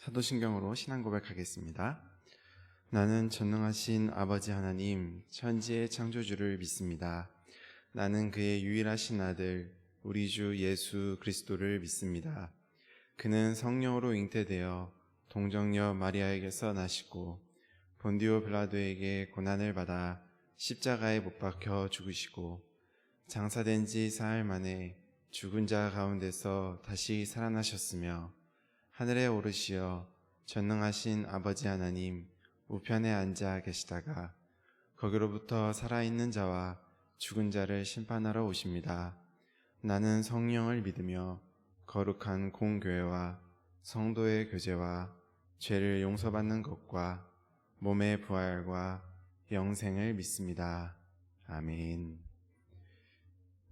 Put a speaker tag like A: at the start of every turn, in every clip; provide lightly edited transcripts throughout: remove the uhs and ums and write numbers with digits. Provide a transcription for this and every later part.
A: 사도신경으로 신앙 고백하겠습니다. 나는 전능하신 아버지 하나님, 천지의 창조주를 믿습니다. 나는 그의 유일하신 아들, 우리 주 예수 그리스도를 믿습니다. 그는 성령으로 잉태되어 동정녀 마리아에게서 나시고 본디오 빌라도에게 고난을 받아 십자가에 못 박혀 죽으시고 장사된 지 사흘 만에 죽은 자 가운데서 다시 살아나셨으며 하늘에 오르시어 전능하신 아버지 하나님 우편에 앉아 계시다가 거기로부터 살아있는 자와 죽은 자를 심판하러 오십니다. 나는 성령을 믿으며 거룩한 공교회와 성도의 교제와 죄를 용서받는 것과 몸의 부활과 영생을 믿습니다. 아멘.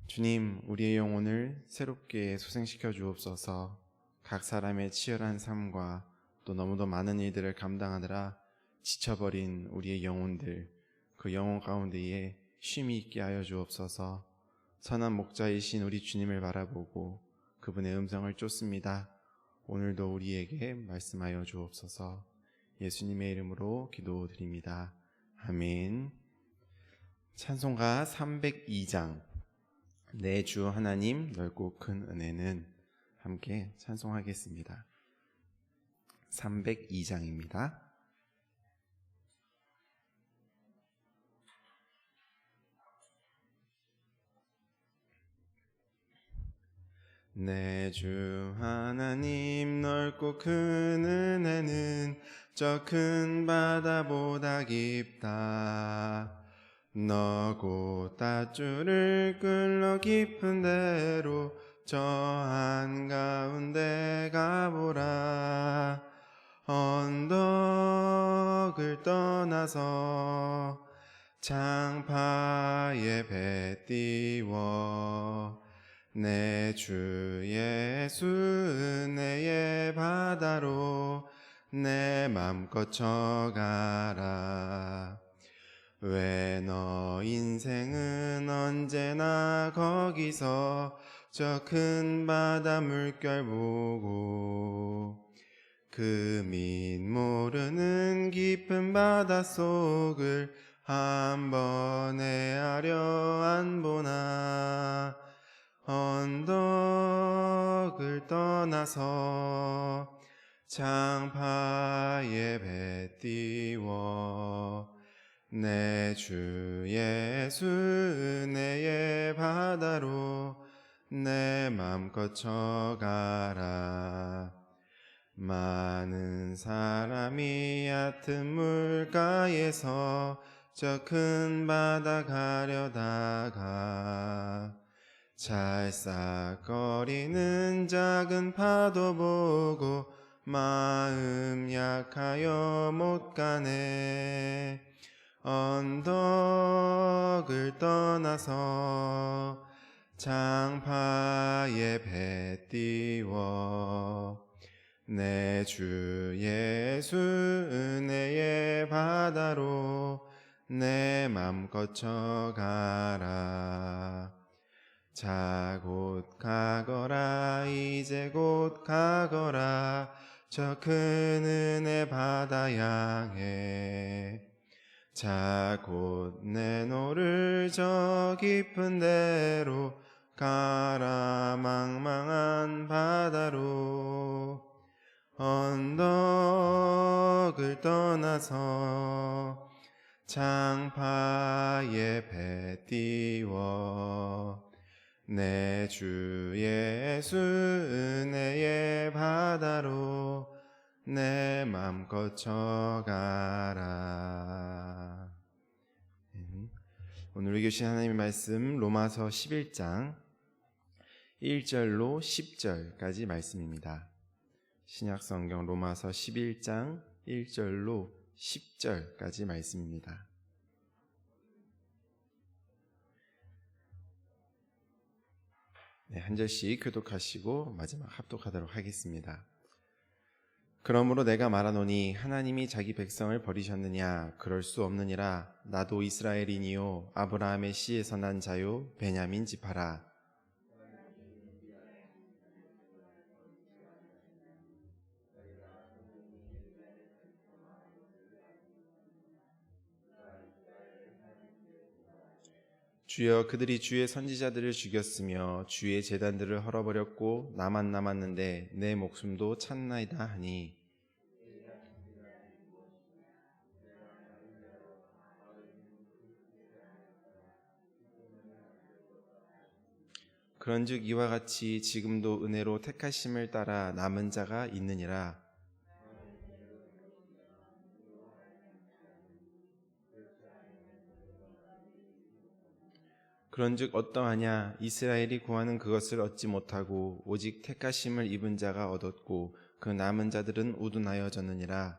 A: 주님, 우리의 영혼을 새롭게 소생시켜 주옵소서. 각 사람의 치열한 삶과 또 너무도 많은 일들을 감당하느라 지쳐버린 우리의 영혼들, 그 영혼 가운데에 쉼이 있게 하여 주옵소서. 선한 목자이신 우리 주님을 바라보고 그분의 음성을 쫓습니다. 오늘도 우리에게 말씀하여 주옵소서. 예수님의 이름으로 기도드립니다. 아멘. 찬송가 302장 내 주 하나님 넓고 큰 은혜는 함께 찬송하겠습니다. 302장입니다. 내 주 하나님 넓고 큰 은혜는 저 큰 바다보다 깊다. 너고 닷줄을 끌러 깊은 데로 저 한가운데 가보라. 언덕을 떠나서 창파에 배 띄워 내 주 예수 은혜의 바다로 내 맘껏 쳐가라. 왜 너 인생은 언제나 거기서 저 큰 바다 물결 보고 그 밑 모르는 깊은 바다 속을 한 번에 하려 안 보나. 언덕을 떠나서 창파에 배 띄워 내 주 예수 은혜의 바다로 내 맘껏 쳐가라. 많은 사람이 얕은 물가에서 저 큰 바다 가려다가 찰싹거리는 작은 파도 보고 마음 약하여 못 가네. 언덕을 떠나서 창파에 배 띄워 내 주 예수 은혜의 바다로 내 맘껏 쳐가라. 자 곧 가거라 이제 곧 가거라 저 큰 은혜 바다 향해. 자 곧 내노를 저 깊은 데로 가라 망망한 바다로. 언덕을 떠나서 창파에 배 띄워 내 주 예수 은혜의 바다로 내 맘껏 쳐가라. 오늘 우리 교신 하나님의 말씀 로마서 11장 1절로 10절까지 말씀입니다. 신약성경 로마서 11장 1절로 10절까지 말씀입니다. 네, 한 절씩 교독하시고 마지막 합독하도록 하겠습니다. 그러므로 내가 말하노니 하나님이 자기 백성을 버리셨느냐? 그럴 수 없느니라. 나도 이스라엘이니요 아브라함의 씨에서 난 자요 베냐민 지파라. 주여, 그들이 주의 선지자들을 죽였으며 주의 제단들을 헐어버렸고 나만 남았는데 내 목숨도 찾나이다 하니, 그런즉 이와 같이 지금도 은혜로 택하심을 따라 남은 자가 있느니라. 그런즉 어떠하냐? 이스라엘이 구하는 그것을 얻지 못하고 오직 택하심을 입은 자가 얻었고 그 남은 자들은 우둔하여졌느니라.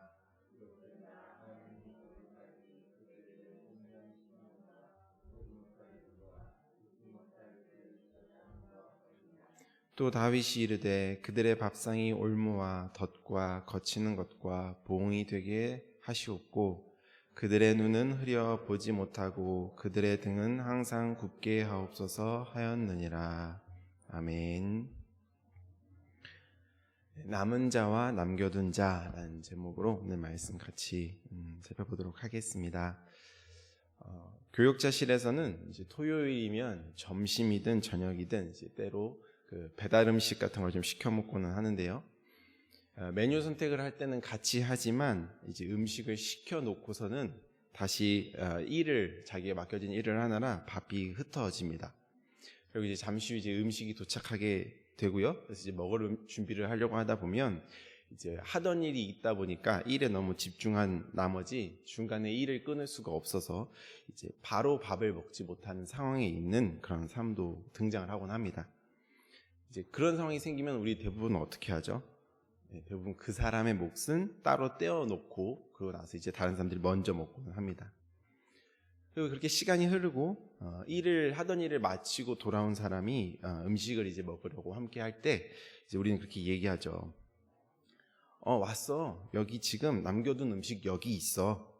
A: 또 다윗이 이르되 그들의 밥상이 올무와 덫과 거치는 것과 보응이 되게 하시옵고 그들의 눈은 흐려 보지 못하고 그들의 등은 항상 굽게 하옵소서 하였느니라. 아멘. 남은 자와 남겨둔 자라는 제목으로 오늘 말씀 같이 살펴보도록 하겠습니다. 교육자실에서는 이제 토요일이면 점심이든 저녁이든 이제 때로 그 배달 음식 같은 걸 좀 시켜 먹고는 하는데요. 메뉴 선택을 할 때는 같이 하지만 이제 음식을 시켜 놓고서는 다시 자기에 맡겨진 일을 하느라 바삐 흩어집니다. 그리고 이제 잠시 후 이제 음식이 도착하게 되고요. 그래서 이제 먹을 준비를 하려고 하다 보면 이제 하던 일이 있다 보니까 일에 너무 집중한 나머지 중간에 일을 끊을 수가 없어서 이제 바로 밥을 먹지 못하는 상황에 있는 그런 사람도 등장을 하곤 합니다. 이제 그런 상황이 생기면 우리 대부분은 어떻게 하죠? 대부분 그 사람의 몫은 따로 떼어놓고 그러고 나서 이제 다른 사람들이 먼저 먹고는 합니다. 그리고 그렇게 시간이 흐르고 하던 일을 마치고 돌아온 사람이 음식을 이제 먹으려고 함께 할 때 이제 우리는 그렇게 얘기하죠. 왔어. 여기 지금 남겨둔 음식 여기 있어.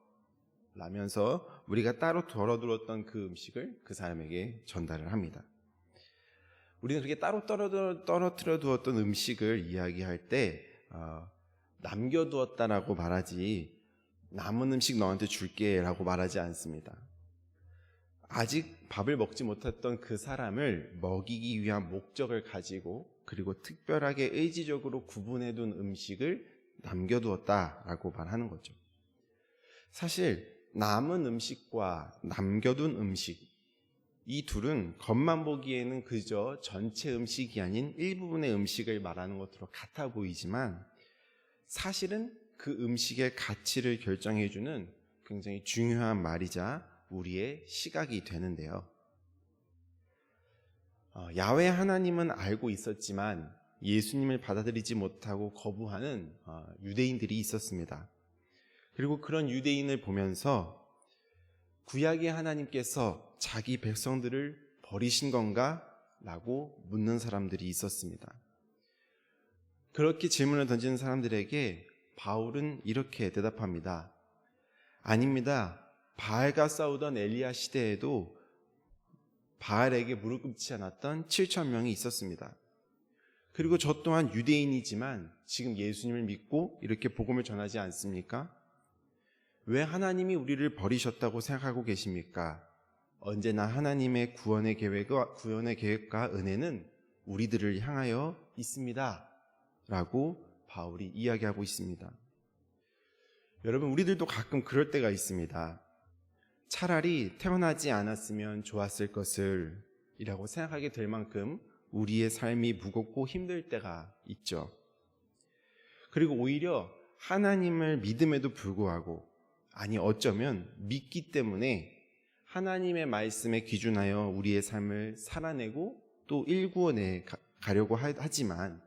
A: 라면서 우리가 따로 덜어두었던 그 음식을 그 사람에게 전달을 합니다. 우리는 그렇게 따로 떨어뜨려 두었던 음식을 이야기할 때 남겨두었다라고 말하지 남은 음식 너한테 줄게 라고 말하지 않습니다. 아직 밥을 먹지 못했던 그 사람을 먹이기 위한 목적을 가지고 그리고 특별하게 의지적으로 구분해둔 음식을 남겨두었다라고 말하는 거죠. 사실 남은 음식과 남겨둔 음식 이 둘은 겉만 보기에는 그저 전체 음식이 아닌 일부분의 음식을 말하는 것으로 같아 보이지만 사실은 그 음식의 가치를 결정해주는 굉장히 중요한 말이자 우리의 시각이 되는데요. 야훼 하나님은 알고 있었지만 예수님을 받아들이지 못하고 거부하는 유대인들이 있었습니다. 그리고 그런 유대인을 보면서 구약의 하나님께서 자기 백성들을 버리신 건가? 라고 묻는 사람들이 있었습니다. 그렇게 질문을 던지는 사람들에게 바울은 이렇게 대답합니다. 아닙니다. 바알과 싸우던 엘리야 시대에도 바알에게 무릎 꿇지 않았던 7,000명이 있었습니다. 그리고 저 또한 유대인이지만 지금 예수님을 믿고 이렇게 복음을 전하지 않습니까? 왜 하나님이 우리를 버리셨다고 생각하고 계십니까? 언제나 하나님의 구원의 계획과 은혜는 우리들을 향하여 있습니다. 라고 바울이 이야기하고 있습니다. 여러분, 우리들도 가끔 그럴 때가 있습니다. 차라리 태어나지 않았으면 좋았을 것을 이라고 생각하게 될 만큼 우리의 삶이 무겁고 힘들 때가 있죠. 그리고 오히려 하나님을 믿음에도 불구하고 어쩌면 믿기 때문에 하나님의 말씀에 기준하여 우리의 삶을 살아내고 또 일구어내 가려고 하지만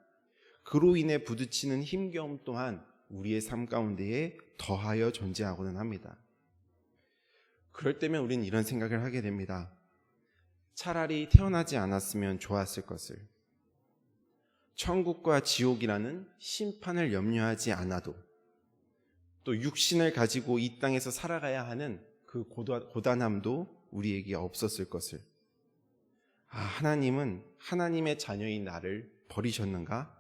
A: 그로 인해 부딪히는 힘겨움 또한 우리의 삶 가운데에 더하여 존재하고는 합니다. 그럴 때면 우리는 이런 생각을 하게 됩니다. 차라리 태어나지 않았으면 좋았을 것을. 천국과 지옥이라는 심판을 염려하지 않아도 또 육신을 가지고 이 땅에서 살아가야 하는 그 고단함도 우리에게 없었을 것을. 하나님은 하나님의 자녀인 나를 버리셨는가?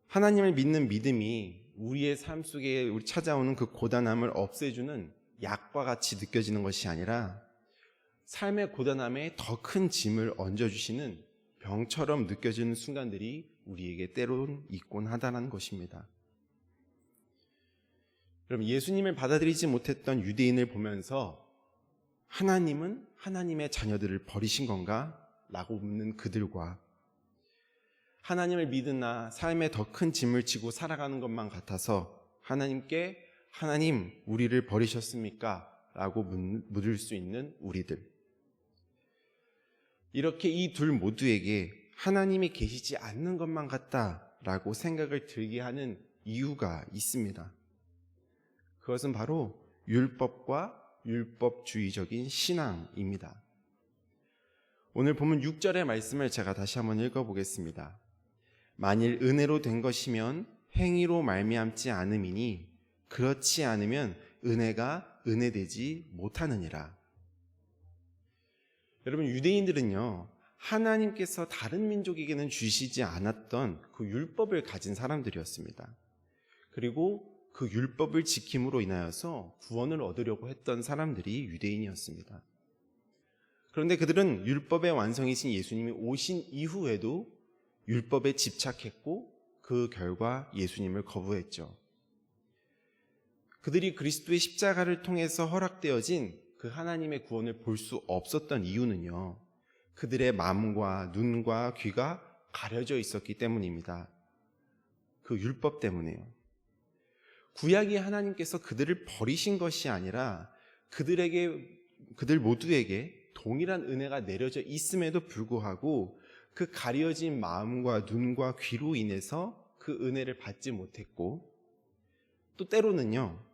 A: 하나님을 믿는 믿음이 우리의 삶 속에 찾아오는 그 고단함을 없애주는 약과 같이 느껴지는 것이 아니라 삶의 고단함에 더 큰 짐을 얹어주시는 병처럼 느껴지는 순간들이 우리에게 때론 있곤 하다는 것입니다. 여러분, 예수님을 받아들이지 못했던 유대인을 보면서 하나님은 하나님의 자녀들을 버리신 건가? 라고 묻는 그들과 하나님을 믿으나 삶에 더 큰 짐을 지고 살아가는 것만 같아서 하나님께 하나님 우리를 버리셨습니까? 라고 물을 수 있는 우리들. 이렇게 이 둘 모두에게 하나님이 계시지 않는 것만 같다라고 생각을 들게 하는 이유가 있습니다. 그것은 바로 율법과 율법주의적인 신앙입니다. 오늘 본문 6절의 말씀을 제가 다시 한번 읽어보겠습니다. 만일 은혜로 된 것이면 행위로 말미암지 않음이니 그렇지 않으면 은혜가 은혜되지 못하느니라. 여러분, 유대인들은요, 하나님께서 다른 민족에게는 주시지 않았던 그 율법을 가진 사람들이었습니다. 그리고 그 율법을 지킴으로 인하여서 구원을 얻으려고 했던 사람들이 유대인이었습니다. 그런데 그들은 율법의 완성이신 예수님이 오신 이후에도 율법에 집착했고 그 결과 예수님을 거부했죠. 그들이 그리스도의 십자가를 통해서 허락되어진 그 하나님의 구원을 볼 수 없었던 이유는요, 그들의 마음과 눈과 귀가 가려져 있었기 때문입니다. 그 율법 때문에요. 구약이 하나님께서 그들을 버리신 것이 아니라 그들 모두에게 동일한 은혜가 내려져 있음에도 불구하고 그 가려진 마음과 눈과 귀로 인해서 그 은혜를 받지 못했고, 또 때로는요,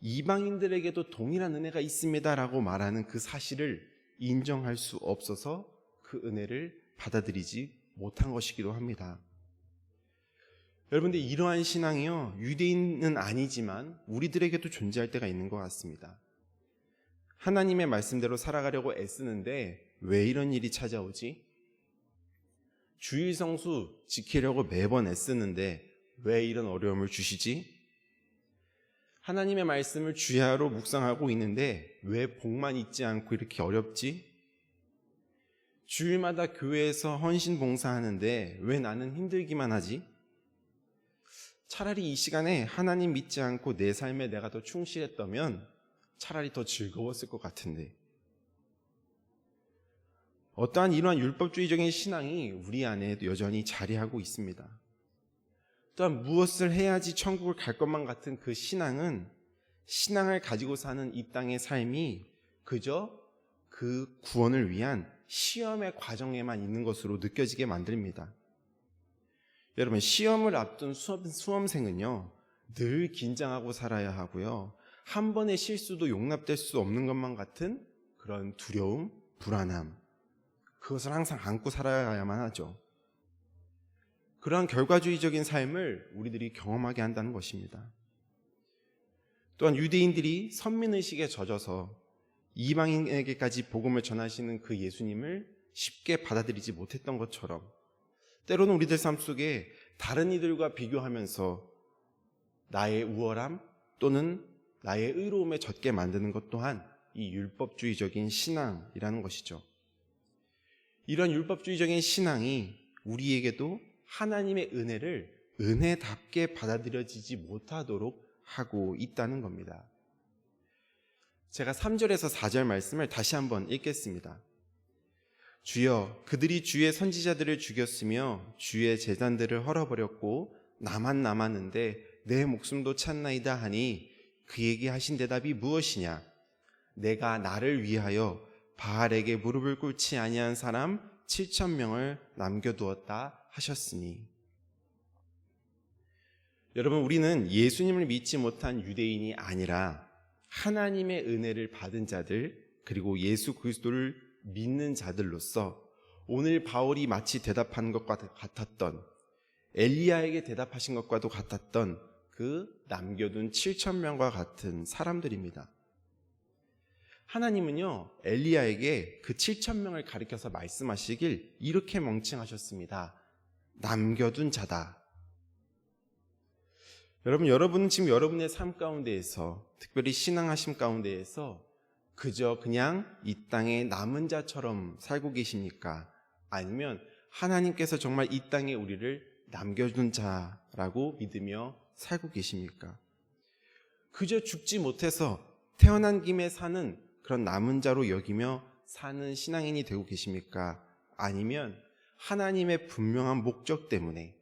A: 이방인들에게도 동일한 은혜가 있습니다라고 말하는 그 사실을 인정할 수 없어서 그 은혜를 받아들이지 못한 것이기도 합니다. 여러분들, 이러한 신앙이요, 유대인은 아니지만 우리들에게도 존재할 때가 있는 것 같습니다. 하나님의 말씀대로 살아가려고 애쓰는데 왜 이런 일이 찾아오지? 주일 성수 지키려고 매번 애쓰는데 왜 이런 어려움을 주시지? 하나님의 말씀을 주야로 묵상하고 있는데 왜 복만 있지 않고 이렇게 어렵지? 주일마다 교회에서 헌신 봉사하는데 왜 나는 힘들기만 하지? 차라리 이 시간에 하나님 믿지 않고 내 삶에 내가 더 충실했다면 차라리 더 즐거웠을 것 같은데. 어떠한 이러한 율법주의적인 신앙이 우리 안에 여전히 자리하고 있습니다. 또한 무엇을 해야지 천국을 갈 것만 같은 그 신앙은 신앙을 가지고 사는 이 땅의 삶이 그저 그 구원을 위한 시험의 과정에만 있는 것으로 느껴지게 만듭니다. 여러분, 시험을 앞둔 수험생은요, 늘 긴장하고 살아야 하고요, 한 번의 실수도 용납될 수 없는 것만 같은 그런 두려움, 불안함, 그것을 항상 안고 살아야만 하죠. 그러한 결과주의적인 삶을 우리들이 경험하게 한다는 것입니다. 또한 유대인들이 선민의식에 젖어서 이방인에게까지 복음을 전하시는 그 예수님을 쉽게 받아들이지 못했던 것처럼 때로는 우리들 삶 속에 다른 이들과 비교하면서 나의 우월함 또는 나의 의로움에 젖게 만드는 것 또한 이 율법주의적인 신앙이라는 것이죠. 이런 율법주의적인 신앙이 우리에게도 하나님의 은혜를 은혜답게 받아들여지지 못하도록 하고 있다는 겁니다. 제가 3절에서 4절 말씀을 다시 한번 읽겠습니다. 주여, 그들이 주의 선지자들을 죽였으며 주의 제단들을 헐어버렸고 나만 남았는데 내 목숨도 찾나이다 하니 그에게 하신 대답이 무엇이냐? 내가 나를 위하여 바알에게 무릎을 꿇지 아니한 사람 7,000명을 남겨두었다 하셨으니. 여러분, 우리는 예수님을 믿지 못한 유대인이 아니라 하나님의 은혜를 받은 자들, 그리고 예수 그리스도를 믿는 자들로서 오늘 바울이 마치 대답한 것과 같았던, 엘리야에게 대답하신 것과도 같았던 그 남겨둔 7,000명과 같은 사람들입니다. 하나님은요, 엘리야에게 그 7,000명을 가리켜서 말씀하시길 이렇게 명칭하셨습니다. 남겨둔 자다. 여러분은 지금 여러분의 삶 가운데에서, 특별히 신앙하심 가운데에서 그저 그냥 이 땅의 남은 자처럼 살고 계십니까? 아니면 하나님께서 정말 이 땅에 우리를 남겨둔 자라고 믿으며 살고 계십니까? 그저 죽지 못해서 태어난 김에 사는 그런 남은 자로 여기며 사는 신앙인이 되고 계십니까? 아니면 하나님의 분명한 목적 때문에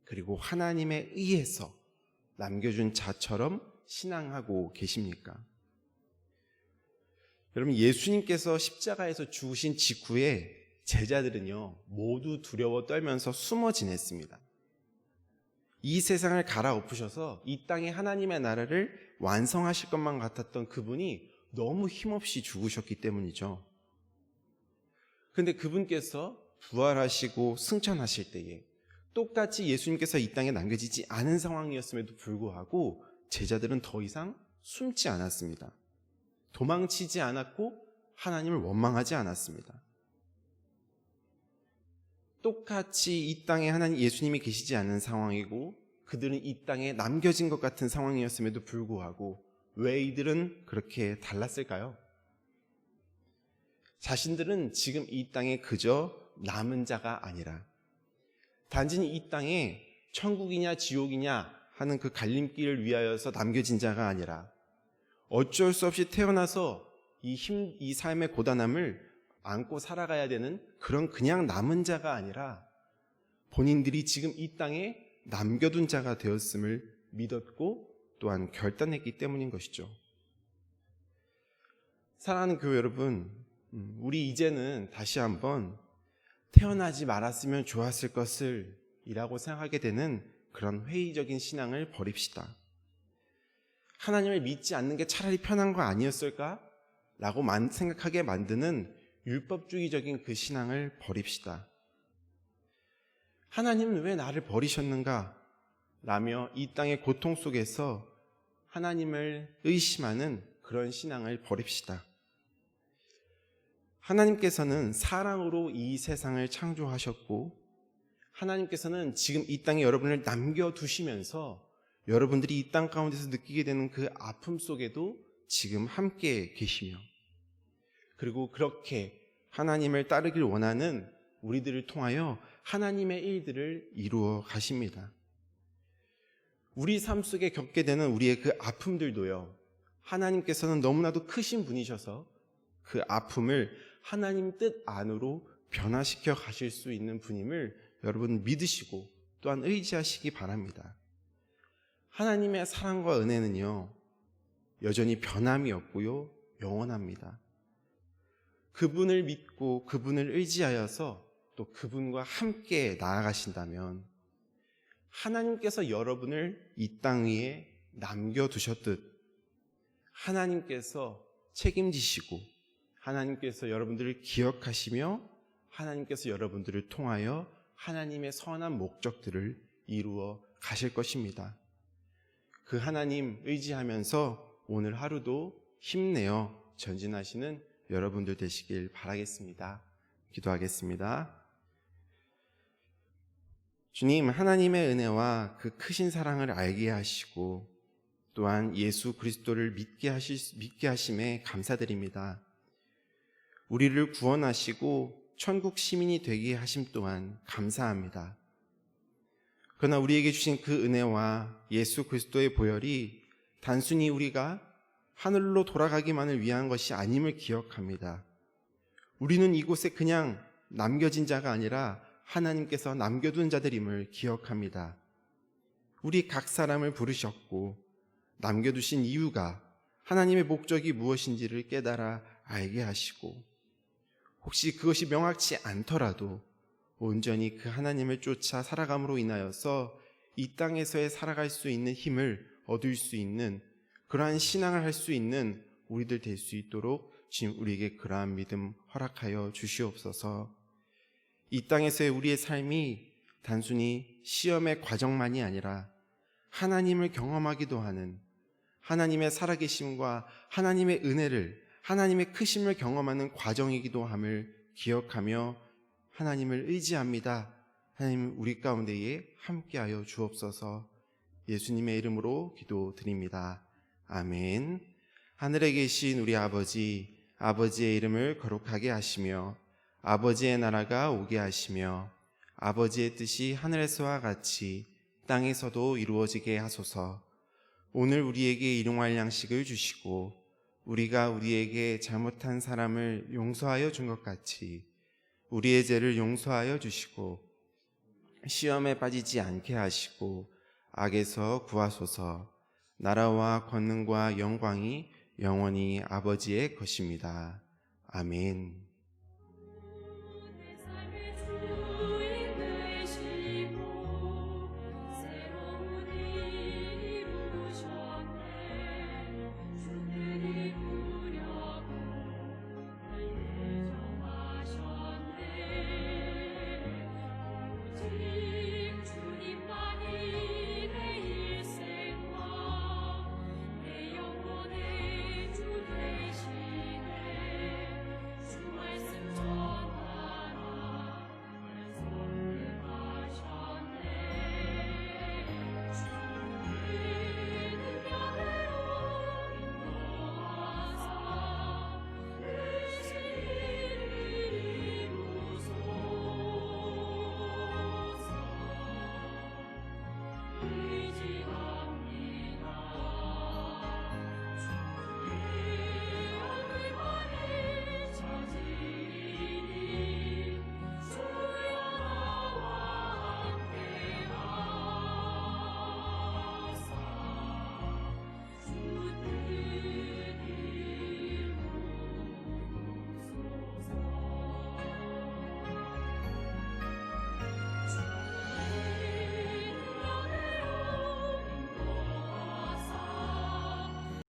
A: 그리고 하나님에 의해서 남겨준 자처럼 신앙하고 계십니까? 여러분, 예수님께서 십자가에서 죽으신 직후에 제자들은요 모두 두려워 떨면서 숨어 지냈습니다. 이 세상을 갈아엎으셔서 이 땅에 하나님의 나라를 완성하실 것만 같았던 그분이 너무 힘없이 죽으셨기 때문이죠. 그런데 그분께서 부활하시고 승천하실 때에 똑같이 예수님께서 이 땅에 남겨지지 않은 상황이었음에도 불구하고 제자들은 더 이상 숨지 않았습니다. 도망치지 않았고 하나님을 원망하지 않았습니다. 똑같이 이 땅에 하나님 예수님이 계시지 않은 상황이고 그들은 이 땅에 남겨진 것 같은 상황이었음에도 불구하고 왜 이들은 그렇게 달랐을까요? 자신들은 지금 이 땅에 그저 남은 자가 아니라 단지 이 땅에 천국이냐 지옥이냐 하는 그 갈림길을 위하여서 남겨진 자가 아니라 어쩔 수 없이 태어나서 이 삶의 고단함을 안고 살아가야 되는 그런 그냥 남은 자가 아니라 본인들이 지금 이 땅에 남겨둔 자가 되었음을 믿었고 또한 결단했기 때문인 것이죠. 사랑하는 교회 여러분, 우리 이제는 다시 한번 태어나지 말았으면 좋았을 것을 이라고 생각하게 되는 그런 회의적인 신앙을 버립시다. 하나님을 믿지 않는 게 차라리 편한 거 아니었을까? 라고 생각하게 만드는 율법주의적인 그 신앙을 버립시다. 하나님은 왜 나를 버리셨는가? 라며 이 땅의 고통 속에서 하나님을 의심하는 그런 신앙을 버립시다. 하나님께서는 사랑으로 이 세상을 창조하셨고 하나님께서는 지금 이 땅에 여러분을 남겨두시면서 여러분들이 이 땅 가운데서 느끼게 되는 그 아픔 속에도 지금 함께 계시며 그리고 그렇게 하나님을 따르길 원하는 우리들을 통하여 하나님의 일들을 이루어 가십니다. 우리 삶 속에 겪게 되는 우리의 그 아픔들도요, 하나님께서는 너무나도 크신 분이셔서 그 아픔을 하나님 뜻 안으로 변화시켜 가실 수 있는 분임을 여러분 믿으시고 또한 의지하시기 바랍니다. 하나님의 사랑과 은혜는요 여전히 변함이 없고요 영원합니다. 그분을 믿고 그분을 의지하여서 또 그분과 함께 나아가신다면 하나님께서 여러분을 이 땅 위에 남겨두셨듯 하나님께서 책임지시고 하나님께서 여러분들을 기억하시며 하나님께서 여러분들을 통하여 하나님의 선한 목적들을 이루어 가실 것입니다. 그 하나님 의지하면서 오늘 하루도 힘내어 전진하시는 여러분들 되시길 바라겠습니다. 기도하겠습니다. 주님, 하나님의 은혜와 그 크신 사랑을 알게 하시고 또한 예수 그리스도를 믿게 하심에 감사드립니다. 우리를 구원하시고 천국 시민이 되게 하심 또한 감사합니다. 그러나 우리에게 주신 그 은혜와 예수 그리스도의 보혈이 단순히 우리가 하늘로 돌아가기만을 위한 것이 아님을 기억합니다. 우리는 이곳에 그냥 남겨진 자가 아니라 하나님께서 남겨둔 자들임을 기억합니다. 우리 각 사람을 부르셨고 남겨두신 이유가 하나님의 목적이 무엇인지를 깨달아 알게 하시고 혹시 그것이 명확치 않더라도 온전히 그 하나님을 쫓아 살아감으로 인하여서 이 땅에서의 살아갈 수 있는 힘을 얻을 수 있는 그러한 신앙을 할 수 있는 우리들 될 수 있도록 지금 우리에게 그러한 믿음 허락하여 주시옵소서. 이 땅에서의 우리의 삶이 단순히 시험의 과정만이 아니라 하나님을 경험하기도 하는 하나님의 살아계심과 하나님의 은혜를 하나님의 크심을 경험하는 과정이기도 함을 기억하며 하나님을 의지합니다. 하나님 우리 가운데에 함께하여 주옵소서. 예수님의 이름으로 기도드립니다. 아멘. 하늘에 계신 우리 아버지, 아버지의 이름을 거룩하게 하시며 아버지의 나라가 오게 하시며 아버지의 뜻이 하늘에서와 같이 땅에서도 이루어지게 하소서. 오늘 우리에게 일용할 양식을 주시고 우리가 우리에게 잘못한 사람을 용서하여 준 것 같이 우리의 죄를 용서하여 주시고 시험에 빠지지 않게 하시고 악에서 구하소서. 나라와 권능과 영광이 영원히 아버지의 것입니다. 아멘.